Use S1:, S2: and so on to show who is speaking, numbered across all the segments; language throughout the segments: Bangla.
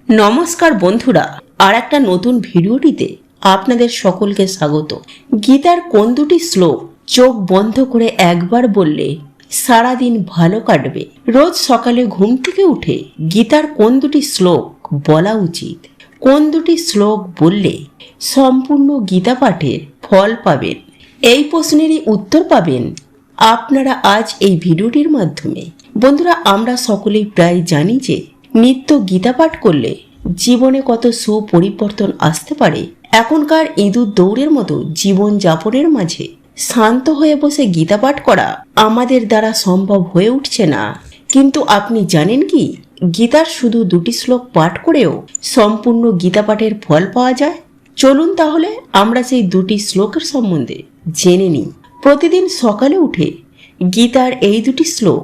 S1: নমস্কার বন্ধুরা, আর একটা নতুন ভিডিওটিতে আপনাদের সকলকে স্বাগত। গীতার কোন দুটি শ্লোক চোখ বন্ধ করে একবার বললে সারাদিন ভালো কাটবে? রোজ সকালে ঘুম থেকে উঠে গীতার কোন দুটি শ্লোক বলা উচিত? কোন দুটি শ্লোক বললে সম্পূর্ণ গীতা পাঠের ফল পাবেন? এই প্রশ্নেরই উত্তর পাবেন আপনারা আজ এই ভিডিওটির মাধ্যমে। বন্ধুরা, আমরা সকলেই প্রায় জানি যে নিত্য গীতা পাঠ করলে জীবনে কত সুপরিবর্তন আসতে পারে। এখনকার ইঁদুর দৌড়ের মতো জীবন যাপনের মাঝে শান্ত হয়ে বসে গীতা পাঠ করা আমাদের দ্বারা সম্ভব হয়ে উঠছে না। কিন্তু আপনি জানেন কি, গীতার শুধু দুটি শ্লোক পাঠ করেও সম্পূর্ণ গীতা পাঠের ফল পাওয়া যায়? চলুন তাহলে আমরা সেই দুটি শ্লোকের সম্বন্ধে জেনে নিই। প্রতিদিন সকালে উঠে গীতার এই দুটি শ্লোক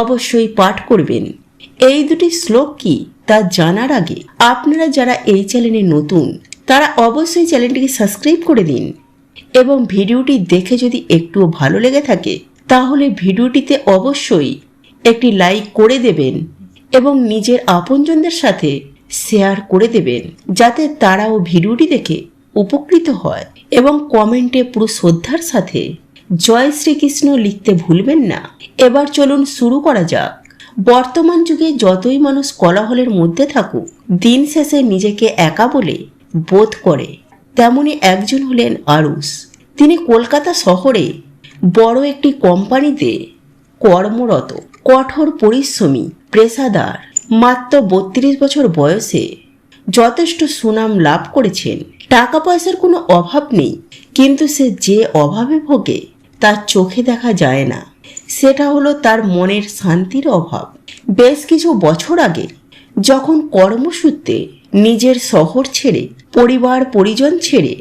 S1: অবশ্যই পাঠ করবেন। এই দুটি শ্লোক কি তা জানার আগে আপনারা যারা এই চ্যানেলে নতুন তারা অবশ্যই চ্যানেলটিকে সাবস্ক্রাইব করে দিন, এবং ভিডিওটি দেখে যদি একটুও ভালো লেগে থাকে তাহলে ভিডিওটিতে অবশ্যই একটি লাইক করে দেবেন এবং নিজের আপনজনদের সাথে শেয়ার করে দেবেন, যাতে তারাও ভিডিওটি দেখে উপকৃত হয়। এবং কমেন্টে পুরো শ্রদ্ধার সাথে জয় শ্রীকৃষ্ণ লিখতে ভুলবেন না। এবার চলুন শুরু করা যাক। বর্তমান যুগে যতই মানুষ কোলাহলের মধ্যে থাকুক, দিন শেষে নিজেকে একা বলে বোধ করে। তেমনি একজন হলেন আরুষ। তিনি কলকাতা শহরে বড় একটি কোম্পানিতে কর্মরত, কঠোর পরিশ্রমী পেশাদার। মাত্র 32 বছর বয়সে যথেষ্ট সুনাম লাভ করেছেন। টাকা পয়সার কোনো অভাব নেই, কিন্তু সে যে অভাবে ভোগে তার চোখে দেখা যায় না। সেটা হলো তার মনের শান্তির অভাব। বেশ কিছু বছর আগে যখন কর্মসূত্রে নিজের শহর ছেড়ে, পরিবার পরিজন ছেড়ে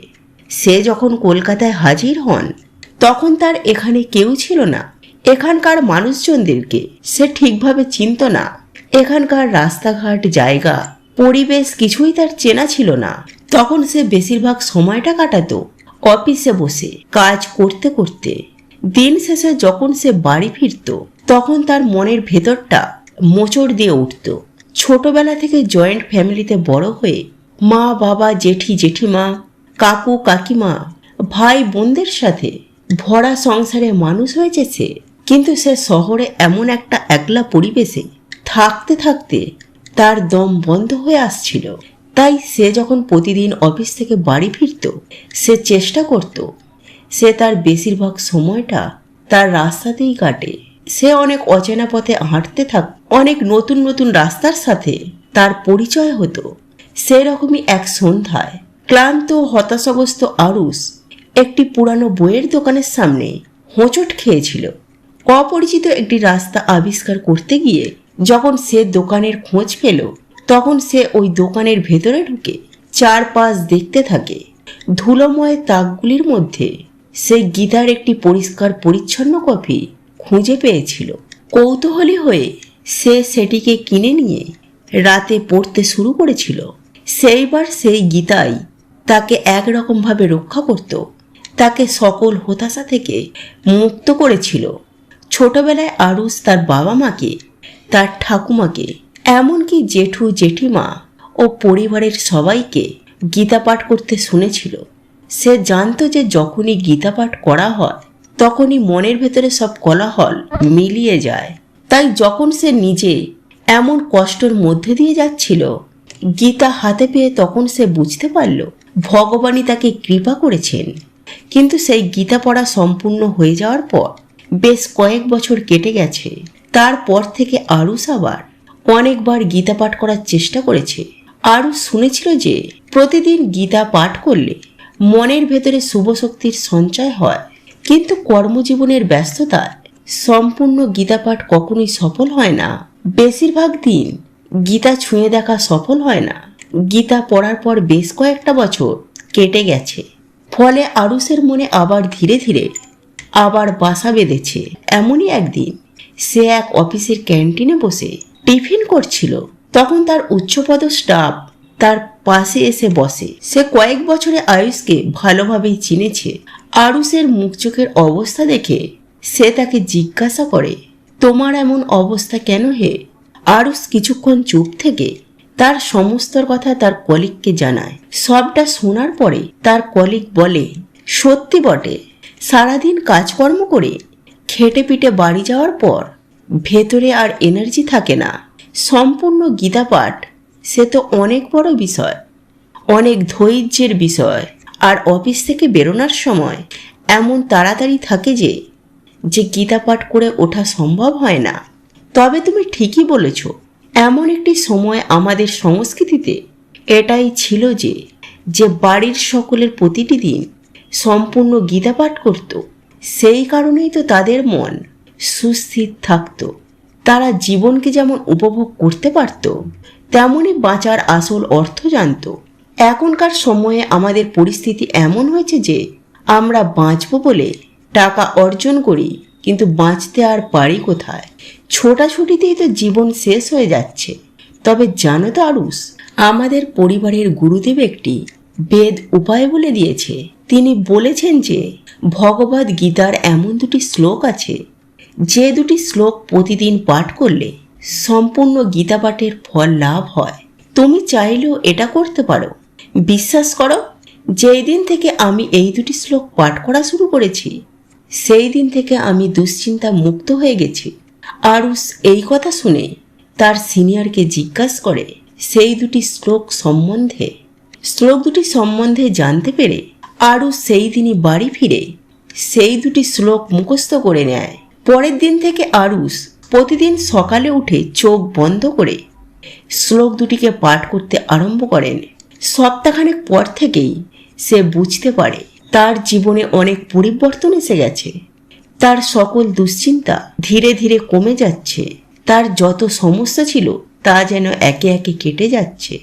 S1: সে যখন কলকাতায় হাজির হন, তখন তার এখানে কেউ ছিল না। এখানকার মানুষজনদেরকে সে ঠিকভাবে চিনত না। এখানকার রাস্তাঘাট, জায়গা, পরিবেশ কিছুই তার চেনা ছিল না। তখন সে বেশিরভাগ সময়টা কাটাতো অফিসে বসে কাজ করতে করতে। দিন শেষে যখন সে বাড়ি ফিরত, তখন তার মনের ভেতরটা মোচড় দিয়ে উঠত। ছোটবেলা থেকে জয়েন্ট ফ্যামিলিতে বড় হয়ে মা বাবা, জেঠি জেঠিমা, কাকু কাকিমা, ভাই বোনদের সাথে ভরা সংসারে মানুষ হয়েছে সে। কিন্তু সে শহরে এমন একটা একলা পরিবেশে থাকতে থাকতে তার দম বন্ধ হয়ে আসছিল। তাই সে যখন প্রতিদিন অফিস থেকে বাড়ি ফিরত, সে চেষ্টা করত সে তার বেশিরভাগ সময়টা তার রাস্তাতেই কাটে। সে অনেক অচেনা পথে হাঁটতে থাক, অনেক নতুন নতুন রাস্তার সাথে তার পরিচয় হতো। সেরকমই এক সন্ধ্যায় ক্লান্ত হতাশাগ্রস্ত আরুষ একটি পুরানো বইয়ের দোকানের সামনে হোঁচট খেয়েছিল। অপরিচিত একটি রাস্তা আবিষ্কার করতে গিয়ে যখন সে দোকানের খোঁজ পেল, তখন সে ওই দোকানের ভেতরে ঢুকে চারপাশ দেখতে থাকে। ধুলোময় তাকগুলির মধ্যে সে গীতার একটি পরিষ্কার পরিচ্ছন্ন কপি খুঁজে পেয়েছিল। কৌতূহলী হয়ে সে সেটিকে কিনে নিয়ে রাতে পড়তে শুরু করেছিল। সেইবার সেই গীতাই তাকে একরকমভাবে রক্ষা করত, তাকে সকল হতাশা থেকে মুক্ত করেছিল। ছোটবেলায় আরুষ তার বাবা মাকে, তার ঠাকুমাকে, এমনকি জেঠু জেঠিমা ও পরিবারের সবাইকে গীতা পাঠ করতে শুনেছিল। সে জানত যে যখনই গীতা পাঠ করা হয় তখনই মনের ভেতরে সব কোলাহল মিলিয়ে যায়। তাই যখন সে নিজে এমন কষ্টের মধ্যে দিয়ে যাচ্ছিল, গীতা হাতে পেয়ে তখন সে বুঝতে পারল ভগবানই তাকে কৃপা করেছেন। কিন্তু সেই গীতা পড়া সম্পূর্ণ হয়ে যাওয়ার পর বেশ কয়েক বছর কেটে গেছে। তারপর থেকে আরুষ আবার অনেকবার গীতা পাঠ করার চেষ্টা করেছে। আরুষ শুনেছিল যে প্রতিদিন গীতা পাঠ করলে মনের ভেতরে শুভ শক্তির সঞ্চয় হয়। কিন্তু কর্মজীবনের ব্যস্ততায় সম্পূর্ণ গীতা পাঠ কখনোই সফল হয় না। বেশিরভাগ দিন গীতা ছুঁয়ে দেখা সফল হয় না। গীতা পড়ার পর বেশ কয়েকটা বছর কেটে গেছে। ফলে আরুষের মনে আবার ধীরে ধীরে আবার বাসা বেঁধেছে। এমনই একদিন সে এক অফিসের ক্যান্টিনে বসে টিফিন করছিল। তখন তার উচ্চপদ স্টাফ তার পাশে এসে বসে। সে কয়েক বছরে আয়ুষকে ভালোভাবেই চিনেছে। আরুষের মুখ চোখের অবস্থা দেখে সে তাকে জিজ্ঞাসা করে, তোমার এমন অবস্থা কেন হে? আরুষ কিছুক্ষণ চুপ থেকে তার সমস্তর কথা তার কলিগকে জানায়। সবটা শোনার পরে তার কলিগ বলে, সত্যি বটে, সারাদিন কাজকর্ম করে খেটে পিটে বাড়ি যাওয়ার পর ভেতরে আর এনার্জি থাকে না। সম্পূর্ণ গীতা পাঠ সে তো অনেক বড় বিষয়, অনেক ধৈর্যের বিষয়। আর অফিস থেকে বেরোনোর সময় এমন তাড়াতাড়ি থাকে যে গীতা পাঠ করে ওঠা সম্ভব হয় না। তবে তুমি ঠিকই বলেছ, এমন একটি সময় আমাদের সংস্কৃতিতে এটাই ছিল যে বাড়ির সকলের প্রতিটি দিন সম্পূর্ণ গীতা পাঠ করত। সেই কারণেই তো তাদের মন সুস্থির থাকত। তারা জীবনকে যেমন উপভোগ করতে পারত, তেমনই বাঁচার আসল অর্থ জানত। এখনকার সময়ে আমাদের পরিস্থিতি এমন হয়েছে যে আমরা বাঁচব বলে টাকা অর্জন করি, কিন্তু বাঁচতে আর পারি কোথায়? ছোটাছুটিতেই তো জীবন শেষ হয়ে যাচ্ছে। তবে জানো তো আরুষ, আমাদের পরিবারের গুরুদেব একটি বেদ উপায় বলে দিয়েছে। তিনি বলেছেন যে ভগবদ গীতার এমন দুটি শ্লোক আছে, যে দুটি শ্লোক প্রতিদিন পাঠ করলে সম্পূর্ণ গীতা পাঠের ফল লাভ হয়। তুমি চাইলেও এটা করতে পারো। বিশ্বাস করো, যেই দিন থেকে আমি এই দুটি শ্লোক পাঠ করা শুরু করেছি, সেই দিন থেকে আমি দুশ্চিন্তা মুক্ত হয়ে গেছি। আরুষ এই কথা শুনে তার সিনিয়রকে জিজ্ঞাসা করে সেই দুটি শ্লোক দুটি সম্বন্ধে জানতে পেরে আরুষ সেই দিনই বাড়ি ফিরে সেই দুটি শ্লোক মুখস্থ করে নেয়। পরের দিন থেকে আরুষ প্রতিদিন সকালে উঠে চোখ বন্ধ করে শ্লোক দুটিকে পাঠ করতে আরম্ভ করেন। সপ্তাহখানেক পর থেকেই সে বুঝতে পারে তার জীবনে অনেক পরিবর্তন এসে গেছে। তার সকল দুশ্চিন্তা ধীরে ধীরে কমে যাচ্ছে। তার যত সমস্যা ছিল তা যেন একে একে কেটে যাচ্ছে।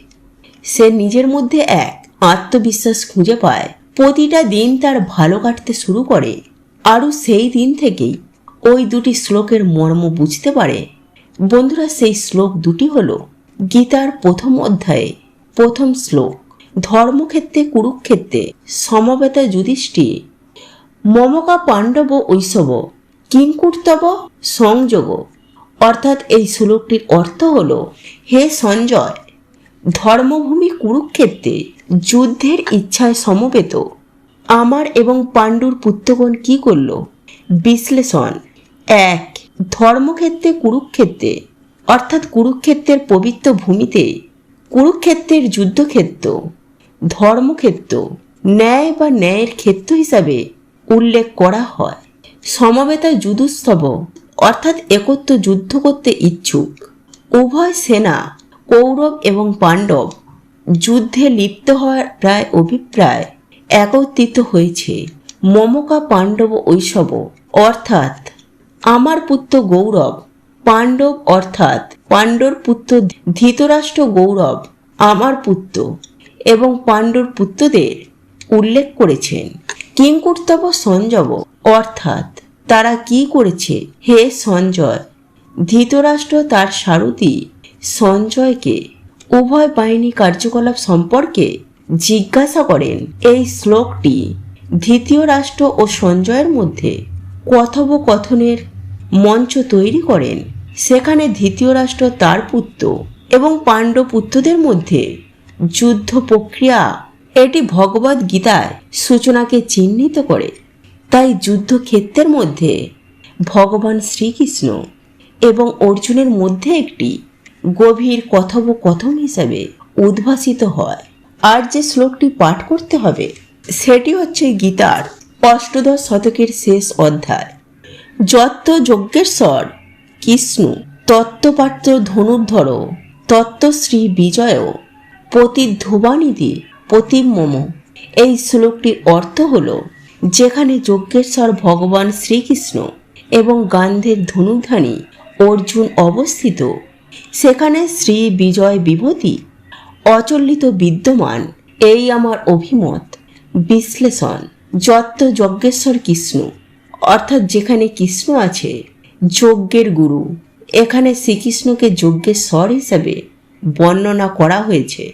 S1: সে নিজের মধ্যে এক আত্মবিশ্বাস খুঁজে পায়। প্রতিটা দিন তার ভালো কাটতে শুরু করে। আরও সেই দিন থেকেই ওই দুটি শ্লোকের মর্ম বুঝতে পারে। বন্ধুরা, সেই শ্লোক দুটি হল গীতার প্রথম অধ্যায়ে প্রথম শ্লোক, ধর্মক্ষেত্রে কুরুক্ষেত্রে সমবেতা যুধিষ্ঠির মমকা পাণ্ডব ঐশব কিংকুর্তব সংযোগ। অর্থাৎ এই শ্লোকটির অর্থ হল, হে সঞ্জয়, ধর্মভূমি কুরুক্ষেত্রে যুদ্ধের ইচ্ছায় সমবেত আমার এবং পাণ্ডুর পুত্রগণ কি করল? বিশ্লেষণ: 1. ধর্মক্ষেত্রে কুরুক্ষেত্রে অর্থাৎ কুরুক্ষেত্রের পবিত্র ভূমিতে কুরুক্ষেত্রের যুদ্ধক্ষেত্র, ধর্মক্ষেত্র ন্যায় বা ন্যায়ের ক্ষেত্র হিসাবে উল্লেখ করা হয়। সমবেতা যুধুস্তব অর্থাৎ একত্র যুদ্ধ করতে ইচ্ছুক। উভয় সেনা কৌরব এবং পাণ্ডব যুদ্ধে লিপ্ত হওয়ার প্রায় অভিপ্রায় একত্রিত হয়েছে। মমকা পাণ্ডব ঐশব অর্থাৎ আমার পুত্র গৌরব, পাণ্ডব অর্থাৎ পাণ্ডর পুত্র ধৃতরাষ্ট্র গৌরব আমার পুত্র এবং পাণ্ডর পুত্রদের উল্লেখ করেছেন। কিংকুর্তব সঞ্জব অর্থাৎ তারা কি করেছে? হে সঞ্জয়, ধৃতরাষ্ট্র তার সারথি সঞ্জয়কে উভয় বাহিনী কার্যকলাপ সম্পর্কে জিজ্ঞাসা করেন। এই শ্লোকটি ধৃতরাষ্ট্র ও সঞ্জয়ের মধ্যে কথোপকথনের মঞ্চ তৈরি করেন। সেখানে ধৃতরাষ্ট্র তার পুত্র এবং পাণ্ডব পুত্রদের মধ্যে যুদ্ধ প্রক্রিয়া এটি ভগবদ গীতায় সূচনাকে চিহ্নিত করে। তাই যুদ্ধক্ষেত্রের মধ্যে ভগবান শ্রীকৃষ্ণ এবং অর্জুনের মধ্যে একটি গভীর কথোপকথন হিসাবে উদ্ভাসিত হয়। আর যে শ্লোকটি পাঠ করতে হবে সেটি হচ্ছে গীতার অষ্টাদশ শতকের শেষ অধ্যায়। যত্ত যজ্ঞেশ্বর কৃষ্ণ তত্ত্বপাত্র ধনুর্ধর তত্ত্বশ্রী বিজয় প্রতিধ্রুবানিধি প্রতিমম। এই শ্লোকটির অর্থ হল, যেখানে যজ্ঞেশ্বর ভগবান শ্রীকৃষ্ণ এবং গান্ধীর ধনুর্ধারী অর্জুন অবস্থিত, সেখানে শ্রী বিজয় বিভূতি অচলিত বিদ্যমান। এই আমার অভিমত। বিশ্লেষণ: যত্ত যজ্ঞেশ্বর কৃষ্ণ অর্থাৎ যেখানে কৃষ্ণ আছে যজ্ঞের গুরু। এখানে শ্রীকৃষ্ণকে যজ্ঞের স্বর হিসাবে বর্ণনা করা হয়েছে।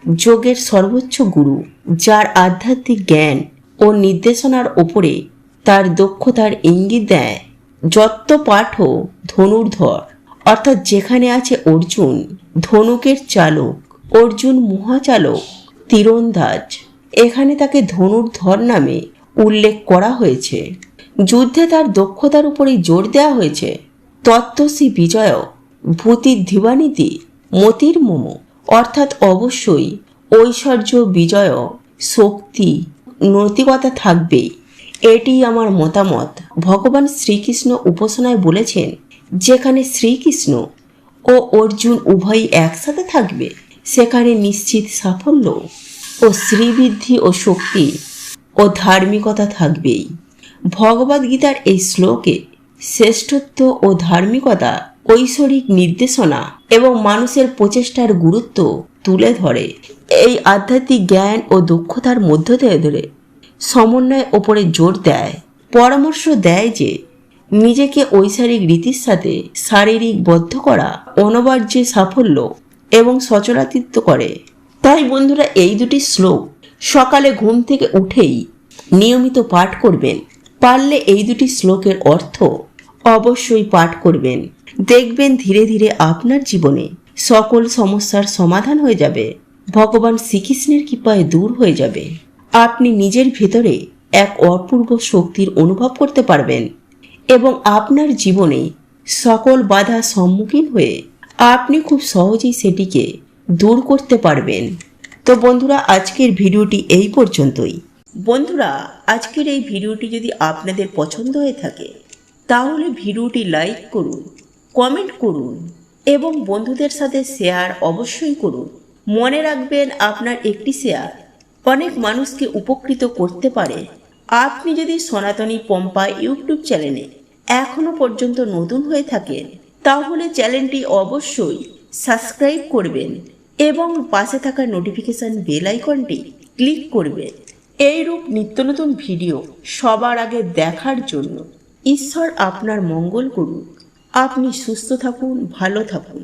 S1: যোগের সর্বোচ্চ গুরু, যার আধ্যাত্মিক জ্ঞান ও নির্দেশনার ওপরে তার দক্ষতার ইঙ্গিত দেয়। যত্ত পাঠ ধনুর্ধর অর্থাৎ যেখানে আছে অর্জুন ধনুকের চালক, অর্জুন মহাচালক, তীরন্দাজ, এখানে তাকে ধনুর্ধর নামে উল্লেখ করা হয়েছে। যুদ্ধে তার দক্ষতার উপরেই জোর দেওয়া হয়েছে। তত্ত্বসী বিজয়, ভূতির ধীবানীতি, মতির মোম, অর্থাৎ অবশ্যই ঐশ্বর্য, বিজয়, শক্তি, নৈতিকতা থাকবেই। এটি আমার মতামত। ভগবান শ্রীকৃষ্ণ উপাসনায় বলেছেন, যেখানে শ্রীকৃষ্ণ ও অর্জুন উভয়ই একসাথে থাকবে সেখানে নিশ্চিত সাফল্য ও শ্রীবৃদ্ধি ও শক্তি ও ধার্মিকতা থাকবেই। ভগবদ গীতার এই শ্লোকে শ্রেষ্ঠত্ব ও ধার্মিকতা, ঐশ্বরিক নির্দেশনা এবং মানুষের প্রচেষ্টার গুরুত্ব তুলে ধরে। এই আধ্যাত্মিক জ্ঞান ও দক্ষতার মধ্য ধরে সমন্বয়ের ওপরে জোর দেয়। পরামর্শ দেয় যে নিজেকে ঐশ্বরিক রীতির সাথে শারীরিক বদ্ধ করা অনবার্য সাফল্য এবং সচরাতিত্ব করে। তাই বন্ধুরা, এই দুটি শ্লোক সকালে ঘুম থেকে উঠেই নিয়মিত পাঠ করবেন। পারলে এই দুটি শ্লোকের অর্থ অবশ্যই পাঠ করবেন। দেখবেন ধীরে ধীরে আপনার জীবনে সকল সমস্যার সমাধান হয়ে যাবে। ভগবান শ্রীকৃষ্ণের কৃপায় দূর হয়ে যাবে। আপনি নিজের ভেতরে এক অপূর্ব শক্তির অনুভব করতে পারবেন এবং আপনার জীবনে সকল বাধার সম্মুখীন হয়ে আপনি খুব সহজেই সেটিকে দূর করতে পারবেন। তো বন্ধুরা, আজকের ভিডিওটি এই পর্যন্তই। বন্ধুরা, আজকের এই ভিডিওটি যদি আপনাদের পছন্দ হয়ে থাকে তাহলে ভিডিওটি লাইক করুন, কমেন্ট করুন এবং বন্ধুদের সাথে শেয়ার অবশ্যই করুন। মনে রাখবেন, আপনার একটি শেয়ার অনেক মানুষকে উপকৃত করতে পারে। আপনি যদি সনাতনী পম্পা ইউটিউব চ্যানেলে এখনো পর্যন্ত নতুন হয়ে থাকেন তাহলে চ্যানেলটি অবশ্যই সাবস্ক্রাইব করবেন এবং পাশে থাকা নোটিফিকেশন বেল আইকনটি ক্লিক করবেন এইরূপ নিত্য নতুন ভিডিও সবার আগে দেখার জন্য। ঈশ্বর আপনার মঙ্গল করুক। আপনি সুস্থ থাকুন, ভালো থাকুন।